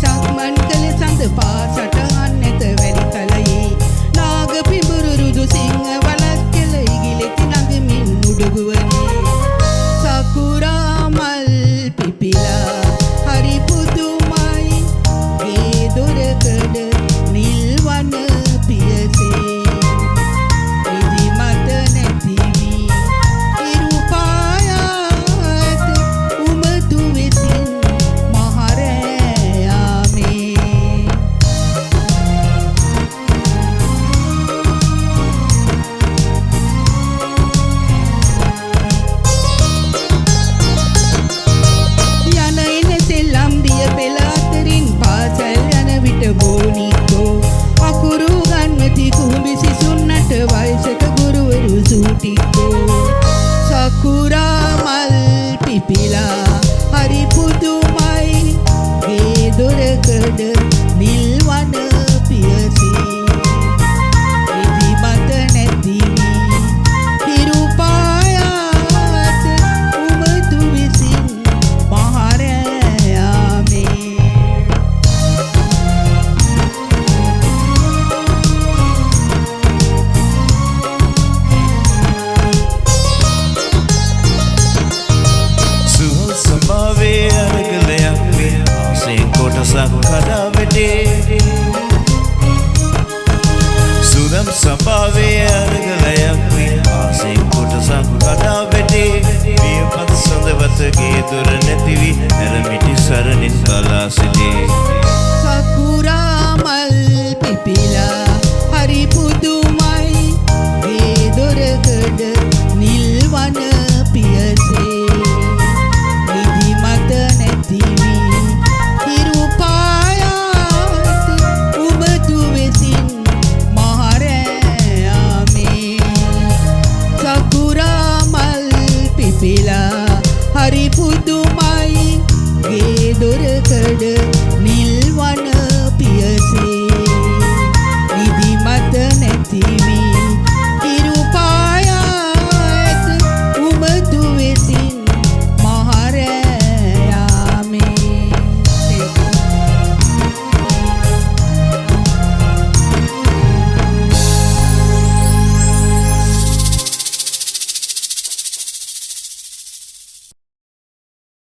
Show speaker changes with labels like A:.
A: සක්මන් කළ සඳ පාසට අන්නත වැඩි කලයේ නාග පිඹුරු රුදු සිංහ වලස් කෙල ඉගිලෙති නගමින් උඩුගුවනේ සකුරා මල් පිපිලා හරි පුදුමයි ගේ දොරකඩ නිල් වන පියසේ ඉදි මත නැති වී ඉරු පායාත උමතු වෙතින් මහරෑයාමේ යන එන සෙල්ලම් දිය පෙළ අතරින් පාසල් යන විට බෝනික්කෝ අකුරු ගන්වති කුඹි සිසුන්නට වයසක ගුරුවරු සූටික්කෝ සකුරා මල් පිපිලා හරි පුදුමයි ගේ දොරකඩ නිල් වන පියසේ ඉදි මත නැති වී හිරු පායාත උමතු විසින් මහරෑයාමේ
B: සුහල් සමාවේ අරගලයක් වේ ආසෙන් කොටසක් කඩා වැටේ සුරම් සභාවේ අරගලයක් වේ ආසෙන් කොටසක් කඩා වැටේ වියපත් සඳවතගේ දොර නැතිවි ඇරමිටි සරණින් ගලා සිටේ